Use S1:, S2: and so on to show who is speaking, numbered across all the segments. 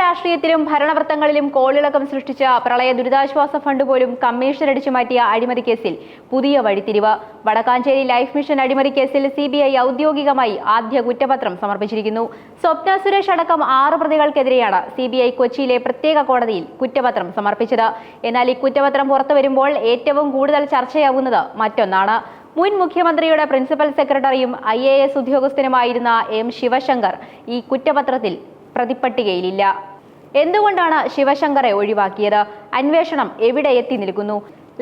S1: രാഷ്ട്രീയത്തിലും ഭരണവൃത്തങ്ങളിലും കോളിളക്കം സൃഷ്ടിച്ച പ്രളയ ദുരിതാശ്വാസ ഫണ്ട് പോലും കമ്മീഷൻ അടിച്ചു മാറ്റിയ അഴിമതി കേസിൽ പുതിയ വഴിത്തിരിവ്. വടക്കാഞ്ചേരി ലൈഫ് മിഷൻ അഴിമതി കേസിൽ CBI ഔദ്യോഗികമായി ആദ്യ കുറ്റപത്രം സമർപ്പിച്ചിരിക്കുന്നു. സ്വപ്ന സുരേഷ് അടക്കം 6 പ്രതികൾക്കെതിരെയാണ് CBI കൊച്ചിയിലെ പ്രത്യേക കോടതിയിൽ കുറ്റപത്രം സമർപ്പിച്ചത്. എന്നാൽ ഈ കുറ്റപത്രം പുറത്തുവരുമ്പോൾ ഏറ്റവും കൂടുതൽ ചർച്ചയാവുന്നത് മറ്റൊന്നാണ്. മുൻ മുഖ്യമന്ത്രിയുടെ പ്രിൻസിപ്പൽ സെക്രട്ടറിയും IAS ഉദ്യോഗസ്ഥനുമായിരുന്ന M ശിവശങ്കർ ഈ കുറ്റപത്രത്തിൽ പ്രതിപട്ടികയിലില്ല. എന്തുകൊണ്ടാണ് ശിവശങ്കറെ ഒഴിവാക്കിയത്? അന്വേഷണം എവിടെ എത്തി നിൽക്കുന്നു?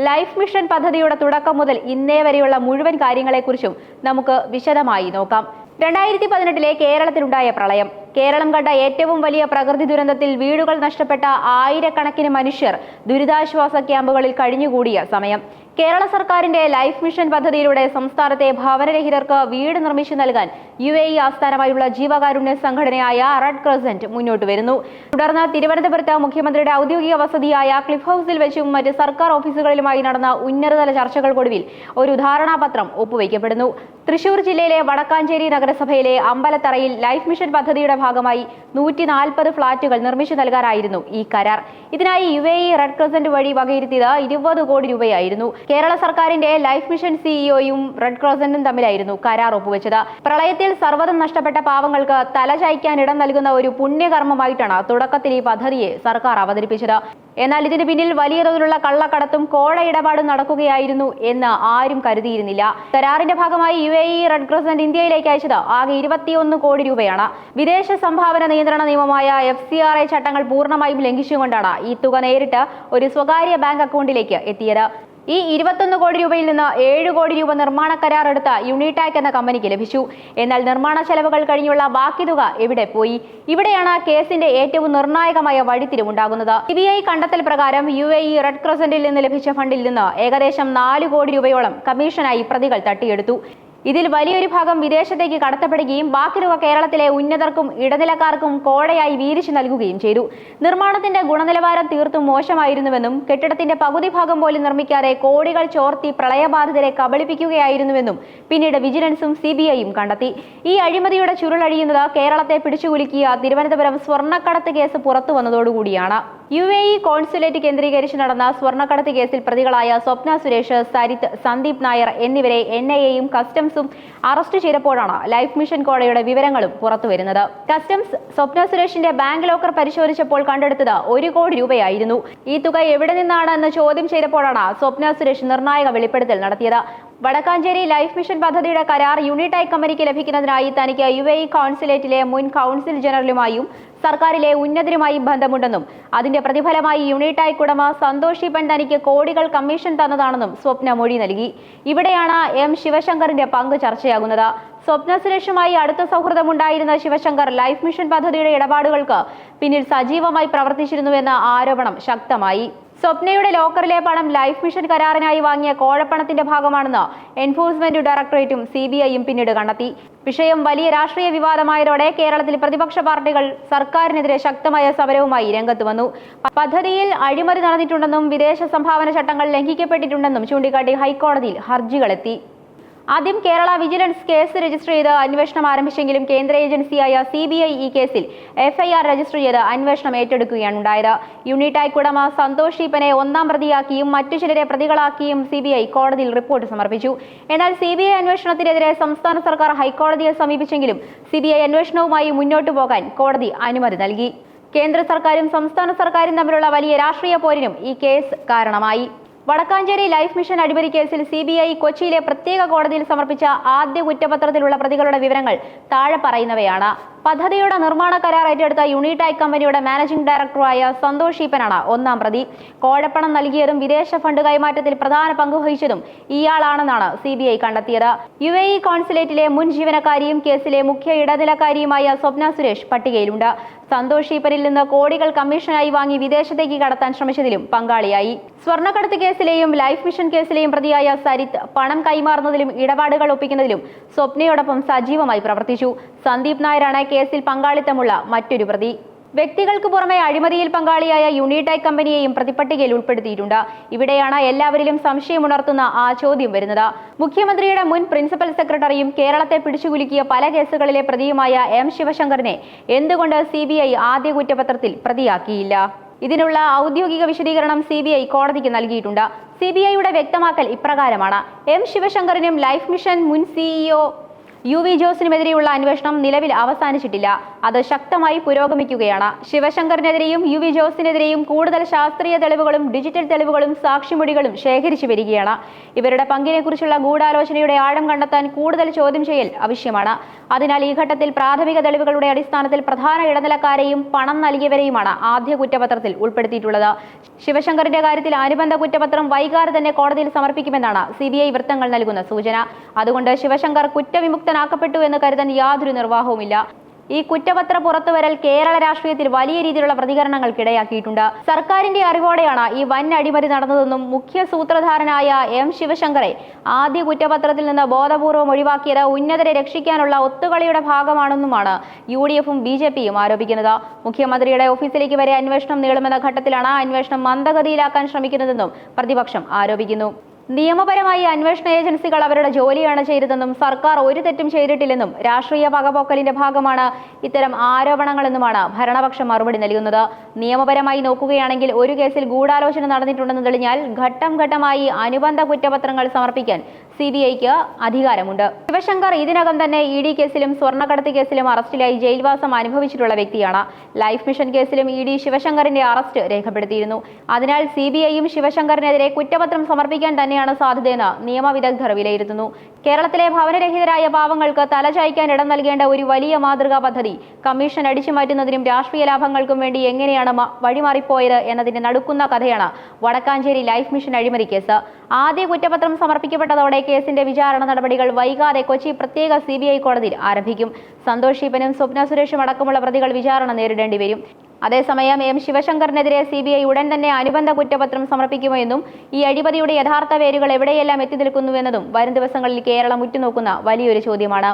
S1: ലൈഫ് മിഷൻ പദ്ധതിയുടെ തുടക്കം മുതൽ ഇന്നേ വരെയുള്ള മുഴുവൻ കാര്യങ്ങളെക്കുറിച്ചും നമുക്ക് വിശദമായി നോക്കാം. 2018 കേരളത്തിലുണ്ടായ പ്രളയം, കേരളം കണ്ട ഏറ്റവും വലിയ പ്രകൃതി ദുരന്തത്തിൽ വീടുകൾ നഷ്ടപ്പെട്ട ആയിരക്കണക്കിന് മനുഷ്യർ ദുരിതാശ്വാസ ക്യാമ്പുകളിൽ കഴിഞ്ഞുകൂടിയ സമയം, കേരള സർക്കാരിന്റെ ലൈഫ് മിഷൻ പദ്ധതിയിലൂടെ സംസ്ഥാനത്തെ ഭവനരഹിതർക്ക് വീട് നിർമ്മിച്ചു നൽകാൻ UAE ആസ്ഥാനമായുള്ള ജീവകാരുണ്യ സംഘടനയായ റെഡ് ക്രസന്റ് മുന്നോട്ട് വരുന്നു. തുടർന്ന് തിരുവനന്തപുരത്ത് മുഖ്യമന്ത്രിയുടെ ഔദ്യോഗിക വസതിയായ ക്ലിഫ് ഹൗസിൽ വെച്ചും മറ്റ് സർക്കാർ ഓഫീസുകളിലുമായി നടന്ന ഉന്നതതല ചർച്ചകൾക്കൊടുവിൽ ഒരു ധാരണാപത്രം ഒപ്പുവയ്ക്കപ്പെടുന്നു. തൃശൂർ ജില്ലയിലെ വടക്കാഞ്ചേരി നഗരസഭയിലെ അമ്പലത്തറയിൽ ലൈഫ് മിഷൻ പദ്ധതിയുടെ ഭാഗമായി 140 ഫ്ളാറ്റുകൾ നിർമ്മിച്ചു നൽകാനായിരുന്നു ഈ കരാർ. ഇതിനായി UAE റെഡ് ക്രസന്റ് വഴി വകയിരുത്തിയത് 20 കോടി രൂപയായിരുന്നു. കേരള സർക്കാരിന്റെ ലൈഫ് മിഷൻ CEOയും റെഡ് ക്രോസന്റും തമ്മിലായിരുന്നു കരാർ ഒപ്പുവെച്ചത്. പ്രളയത്തിൽ സർവ്വതും നഷ്ടപ്പെട്ട പാവങ്ങൾക്ക് തലചായ്ക്കാൻ ഇടം നൽകുന്ന ഒരു പുണ്യകർമ്മമായിട്ടാണ് തുടക്കത്തിൽ ഈ പദ്ധതിയെ സർക്കാർ അവതരിപ്പിച്ചത്. എന്നാൽ ഇതിന് പിന്നിൽ വലിയ തോതിലുള്ള കള്ളക്കടത്തും കോഴ ഇടപാടും നടക്കുകയായിരുന്നു എന്ന് ആരും കരുതിയിരുന്നില്ല. കരാറിന്റെ ഭാഗമായി UAE റെഡ് ക്രസന്റ് ഇന്ത്യയിലേക്ക് അയച്ചത് ആകെ 21 കോടി രൂപയാണ്. വിദേശ സംഭാവന നിയന്ത്രണ നിയമമായ FCRA ചട്ടങ്ങൾ പൂർണ്ണമായും ലംഘിച്ചുകൊണ്ടാണ് ഈ തുക നേരിട്ട് ഒരു സ്വകാര്യ ബാങ്ക് അക്കൗണ്ടിലേക്ക് എത്തിയത്. ഈ 21 കോടി രൂപയിൽ നിന്ന് 7 കോടി രൂപ നിർമ്മാണ കരാർ എടുത്ത യൂണിടാക് എന്ന കമ്പനിക്ക് ലഭിച്ചു. എന്നാൽ നിർമ്മാണ ചെലവുകൾ കഴിഞ്ഞുള്ള ബാക്കി തുക എവിടെ പോയി? ഇവിടെയാണ് കേസിന്റെ ഏറ്റവും നിർണായകമായ വഴിത്തിരിവുണ്ടാകുന്നത്. CBI കണ്ടെത്തൽ പ്രകാരം UAE റെഡ് ക്രസന്റിൽ നിന്ന് ലഭിച്ച ഫണ്ടിൽ നിന്ന് ഏകദേശം 4 കോടി രൂപയോളം കമ്മീഷനായി പ്രതികൾ തട്ടിയെടുത്തു. ഇതിൽ വലിയൊരു ഭാഗം വിദേശത്തേക്ക് കടത്തപ്പെടുകയും ബാക്കി തുക കേരളത്തിലെ ഉന്നതർക്കും ഇടനിലക്കാർക്കും കോഴയായി വീതിച്ചു നൽകുകയും ചെയ്തു. നിർമ്മാണത്തിന്റെ ഗുണനിലവാരം തീർത്തും മോശമായിരുന്നുവെന്നും കെട്ടിടത്തിന്റെ പകുതി ഭാഗം പോലും നിർമ്മിക്കാതെ കോടികൾ ചോർത്തി പ്രളയബാധിതരെ കബളിപ്പിക്കുകയായിരുന്നുവെന്നും പിന്നീട് വിജിലൻസും CBIയും കണ്ടെത്തി. ഈ അഴിമതിയുടെ ചുരുളഴിയുന്നത് കേരളത്തെ പിടിച്ചുകുലുക്കിയ തിരുവനന്തപുരം സ്വർണ്ണക്കടത്ത് കേസ് പുറത്തു വന്നതോടുകൂടിയാണ്. UAE കോൺസുലേറ്റ് കേന്ദ്രീകരിച്ച് നടന്ന സ്വർണ്ണക്കടത്ത് കേസിൽ പ്രതികളായ സ്വപ്ന സുരേഷ്, സരിത്ത്, സന്ദീപ് നായർ എന്നിവരെ NIAയും കസ്റ്റംസും അറസ്റ്റ് ചെയ്തപ്പോഴാണ് ലൈഫ് മിഷൻ കോഴയുടെ വിവരങ്ങളും പുറത്തുവരുന്നത്. കസ്റ്റംസ് സ്വപ്ന സുരേഷിന്റെ ബാങ്ക് ലോക്കർ പരിശോധിച്ചപ്പോൾ കണ്ടെടുത്തത് 1 കോടി രൂപയായിരുന്നു. ഈ തുക എവിടെ നിന്നാണ് എന്ന് ചോദ്യം ചെയ്തപ്പോഴാണ് സ്വപ്ന സുരേഷ് നിർണായക വെളിപ്പെടുത്തൽ നടത്തിയത്. വടക്കാഞ്ചേരി ലൈഫ് മിഷൻ പദ്ധതിയുടെ കരാർ യൂണിടാക് കമ്പനിക്ക് ലഭിക്കുന്നതിനായി തനിക്ക് UAE കോൺസുലേറ്റിലെ മുൻ കൗൺസിൽ ജനറലുമായും സർക്കാരിലെ ഉന്നതരുമായും ബന്ധമുണ്ടെന്നും അതിന്റെ പ്രതിഫലമായി യൂണിടാക് ഉടമ സന്തോഷ് ഈപ്പൻ തനിക്ക് കോടികൾ കമ്മീഷൻ തന്നതാണെന്നും സ്വപ്ന മൊഴി നൽകി. ഇവിടെയാണ് M ശിവശങ്കറിന്റെ പങ്ക് ചർച്ചയാകുന്നത്. സ്വപ്ന സുരേഷുമായി അടുത്ത സൗഹൃദമുണ്ടായിരുന്ന ശിവശങ്കർ ലൈഫ് മിഷൻ പദ്ധതിയുടെ ഇടപാടുകൾക്ക് പിന്നിൽ സജീവമായി പ്രവർത്തിച്ചിരുന്നുവെന്ന ആരോപണം ശക്തമായി. സ്വപ്നയുടെ ലോക്കറിലെ പണം ലൈഫ് മിഷൻ കരാറിനായി വാങ്ങിയ കോഴപ്പണത്തിന്റെ ഭാഗമാണെന്ന് എൻഫോഴ്സ്മെന്റ് ഡയറക്ടറേറ്റും CBIയും പിന്നീട് കണ്ടെത്തി. വിഷയം വലിയ രാഷ്ട്രീയ വിവാദമായതോടെ കേരളത്തിൽ പ്രതിപക്ഷ പാർട്ടികൾ സർക്കാരിനെതിരെ ശക്തമായ സമരവുമായി രംഗത്ത് വന്നു. പദ്ധതിയിൽ അഴിമതി നടന്നിട്ടുണ്ടെന്നും വിദേശ സംഭാവന ചട്ടങ്ങൾ ലംഘിക്കപ്പെട്ടിട്ടുണ്ടെന്നും ചൂണ്ടിക്കാട്ടി ഹൈക്കോടതിയിൽ ഹർജികളെത്തി. ആദ്യം കേരള വിജിലൻസ് കേസ് രജിസ്റ്റർ ചെയ്ത് അന്വേഷണം ആരംഭിച്ചെങ്കിലും കേന്ദ്ര ഏജൻസിയായ CBI ഈ കേസിൽ FIR രജിസ്റ്റർ ചെയ്ത് അന്വേഷണം ഏറ്റെടുക്കുകയാണ് ഉണ്ടായത്. യൂണിടാക് ഉടമ സന്തോഷ് ഈപ്പനെ 1-ാം പ്രതിയാക്കിയും മറ്റു ചിലരെ പ്രതികളാക്കിയും CBI കോടതിയിൽ റിപ്പോർട്ട് സമർപ്പിച്ചു. എന്നാൽ CBI അന്വേഷണത്തിനെതിരെ സംസ്ഥാന സർക്കാർ ഹൈക്കോടതിയെ സമീപിച്ചെങ്കിലും CBI അന്വേഷണവുമായി മുന്നോട്ടു പോകാൻ കോടതി അനുമതി നൽകി. കേന്ദ്ര സർക്കാരും സംസ്ഥാന സർക്കാരും തമ്മിലുള്ള വലിയ രാഷ്ട്രീയ പോരിനും ഈ കേസ് കാരണമായി. വടക്കാഞ്ചേരി ലൈഫ് മിഷൻ അഴിമതി കേസിൽ CBI കൊച്ചിയിലെ പ്രത്യേക കോടതിയിൽ സമർപ്പിച്ച ആദ്യ കുറ്റപത്രത്തിലുള്ള പ്രതികളുടെ വിവരങ്ങൾ താഴെ പറയുന്നവയാണ്. പദ്ധതിയുടെ നിർമ്മാണ കരാർ ഏറ്റെടുത്ത യൂണിടാക് കമ്പനിയുടെ മാനേജിംഗ് ഡയറക്ടറായ സന്തോഷ് ഈപ്പനാണ് 1-ാം പ്രതി. കോഴപ്പണം നൽകിയതും വിദേശ ഫണ്ട് കൈമാറ്റത്തിൽ പ്രധാന പങ്കുവഹിച്ചതും ഇയാളാണെന്നാണ് CBI കണ്ടെത്തിയത്. UAE കോൺസുലേറ്റിലെ മുൻ ജീവനക്കാരിയും കേസിലെ മുഖ്യ ഇടനിലക്കാരിയുമായ സ്വപ്ന സുരേഷ് പട്ടികയിലുണ്ട്. സന്തോഷ് ഈപ്പനിൽ നിന്ന് കോടികൾ കമ്മീഷനായി വാങ്ങി വിദേശത്തേക്ക് കടത്താൻ ശ്രമിച്ചതിലും പങ്കാളിയായി. സ്വർണ്ണക്കടത്ത് കേസിലെയും ലൈഫ് മിഷൻ കേസിലെയും പ്രതിയായ സരിത്ത് പണം കൈമാറുന്നതിലും ഇടപാടുകൾ ഒപ്പിക്കുന്നതിലും സ്വപ്നയോടൊപ്പം സജീവമായി പ്രവർത്തിച്ചു. സന്ദീപ് നായരാണ് കേസിൽ പങ്കാളിത്തമുള്ള മറ്റൊരു പ്രതി. വ്യക്തികൾക്ക് പുറമെ അഴിമതിയിൽ പങ്കാളിയായ യൂണിടെക് കമ്പനിയെയും പ്രതിപട്ടികയിൽ ഉൾപ്പെടുത്തിയിട്ടുണ്ട്. ഇവിടെയാണ് എല്ലാവരിലും സംശയമുണർത്തുന്ന ആ ചോദ്യം വരുന്നത്. മുഖ്യമന്ത്രിയുടെ മുൻ പ്രിൻസിപ്പൽ സെക്രട്ടറിയും കേരളത്തെ പിടിച്ചുകുലുക്കിയ പല കേസുകളിലെ പ്രതിയുമായ എം ശിവശങ്കറിനെ എന്തുകൊണ്ട് CBI ആദ്യ കുറ്റപത്രത്തിൽ പ്രതിയാക്കിയില്ല? ഇതിനുള്ള ഔദ്യോഗിക വിശദീകരണം CBI കോടതിക്ക് നൽകിയിട്ടുണ്ട്. CBIയുടെ വ്യക്തമാക്കൽ ഇപ്രകാരമാണ്: എം ശിവശങ്കറിനും ലൈഫ് മിഷൻ മുൻ CEO UV ജോസിനുമെതിരെയുള്ള അന്വേഷണം നിലവിൽ അവസാനിച്ചിട്ടില്ല. അത് ശക്തമായി പുരോഗമിക്കുകയാണ്. ശിവശങ്കറിനെതിരെയും UV ജോസിനെതിരെയും കൂടുതൽ ശാസ്ത്രീയ തെളിവുകളും ഡിജിറ്റൽ തെളിവുകളും സാക്ഷിമൊഴികളും ശേഖരിച്ചു വരികയാണ്. ഇവരുടെ പങ്കിനെക്കുറിച്ചുള്ള ഗൂഢാലോചനയുടെ ആഴം കണ്ടെത്താൻ കൂടുതൽ ചോദ്യം ചെയ്യൽ ആവശ്യമാണ്. അതിനാൽ ഈ ഘട്ടത്തിൽ പ്രാഥമിക തെളിവുകളുടെ അടിസ്ഥാനത്തിൽ പ്രധാന ഇടനിലക്കാരെയും പണം നൽകിയവരെയുമാണ് ആദ്യ കുറ്റപത്രത്തിൽ ഉൾപ്പെടുത്തിയിട്ടുള്ളത്. ശിവശങ്കറിന്റെ കാര്യത്തിൽ അനുബന്ധ കുറ്റപത്രം വൈകാതെ തന്നെ കോടതിയിൽ സമർപ്പിക്കുമെന്നാണ് CBI വൃത്തങ്ങൾ നൽകുന്ന സൂചന. അതുകൊണ്ട് ശിവശങ്കർ കുറ്റവിമുക്തനാക്കപ്പെട്ടു എന്ന് കരുതാൻ യാതൊരു നിർവാഹവുമില്ല. ഈ കുറ്റപത്ര പുറത്തുവരൽ കേരള രാഷ്ട്രീയത്തിൽ വലിയ രീതിയിലുള്ള പ്രതികരണങ്ങൾക്കിടയാക്കിയിട്ടുണ്ട്. സർക്കാരിന്റെ അറിവോടെയാണ് ഈ വൻ അഴിമതി നടന്നതെന്നും മുഖ്യ സൂത്രധാരനായ എം ശിവശങ്കറെ ആദ്യ കുറ്റപത്രത്തിൽ നിന്ന് ബോധപൂർവം ഒഴിവാക്കിയത് ഉന്നതരെ രക്ഷിക്കാനുള്ള ഒത്തുകളിയുടെ ഭാഗമാണെന്നുമാണ് UDFും BJPയും ആരോപിക്കുന്നത്. മുഖ്യമന്ത്രിയുടെ ഓഫീസിലേക്ക് വരെ അന്വേഷണം നീളുമെന്ന ഘട്ടത്തിലാണ് അന്വേഷണം മന്ദഗതിയിലാക്കാൻ ശ്രമിക്കുന്നതെന്നും പ്രതിപക്ഷം ആരോപിക്കുന്നു. നിയമപരമായി അന്വേഷണ ഏജൻസികൾ അവരുടെ ജോലിയാണ് ചെയ്തതെന്നും സർക്കാർ ഒരു തെറ്റും ചെയ്തിട്ടില്ലെന്നും രാഷ്ട്രീയ പകപോക്കലിന്റെ ഭാഗമാണ് ഇത്തരം ആരോപണങ്ങളെന്നുമാണ് ഭരണപക്ഷം മറുപടി നൽകുന്നത്. നിയമപരമായി നോക്കുകയാണെങ്കിൽ ഒരു കേസിൽ ഗൂഢാലോചന നടന്നിട്ടുണ്ടെന്ന് തെളിഞ്ഞാൽ ഘട്ടം ഘട്ടമായി അനുബന്ധ കുറ്റപത്രങ്ങൾ സമർപ്പിക്കാൻ CBIക്ക് അധികാരമുണ്ട്. ശിവശങ്കർ ഇതിനകം തന്നെ ED കേസിലും സ്വർണ്ണക്കടത്ത് കേസിലും അറസ്റ്റിലായി ജയിൽവാസം അനുഭവിച്ചിട്ടുള്ള വ്യക്തിയാണ്. ലൈഫ് മിഷൻ കേസിലും ED ശിവശങ്കറിന്റെ അറസ്റ്റ് രേഖപ്പെടുത്തിയിരുന്നു. അതിനാൽ CBIയും ശിവശങ്കറിനെതിരെ കുറ്റപത്രം സമർപ്പിക്കാൻ തന്നെയാണ് സാധ്യതയെന്ന് നിയമവിദഗ്ധർ വിലയിരുത്തുന്നു. കേരളത്തിലെ ഭവനരഹിതരായ പാവങ്ങൾക്ക് തലചായ്ക്കാൻ ഇടം നൽകേണ്ട ഒരു വലിയ മാതൃകാ പദ്ധതി കമ്മീഷൻ അടിച്ചുമാറ്റുന്നതിനും രാഷ്ട്രീയ ലാഭങ്ങൾക്കും വേണ്ടി എങ്ങനെയാണ് വഴിമാറിപ്പോയത് എന്നതിന്റെ നടുക്കുന്ന കഥയാണ് വടക്കാഞ്ചേരി ലൈഫ് മിഷൻ അഴിമതി കേസ്. ആദ്യ കുറ്റപത്രം സമർപ്പിക്കപ്പെട്ടതോടെ കേസിന്റെ വിചാരണ നടപടികൾ വൈകാതെ കൊച്ചി പ്രത്യേക CBI കോടതിയിൽ ആരംഭിക്കും. സന്തോഷ് ഈപ്പനും സ്വപ്ന സുരേഷും അടക്കമുള്ള പ്രതികൾ വിചാരണ നേരിടേണ്ടി വരും. അതേസമയം എം ശിവശങ്കറിനെതിരെ CBI ഉടൻ തന്നെ അനുബന്ധ കുറ്റപത്രം സമർപ്പിക്കുമോ എന്നും ഈ അഴിമതിയുടെ യഥാർത്ഥ വേരുകൾ എവിടെയെല്ലാം എത്തി നിൽക്കുന്നുവെന്നതും വരും ദിവസങ്ങളിൽ കേരളം ഉറ്റുനോക്കുന്ന വലിയൊരു ചോദ്യമാണ്.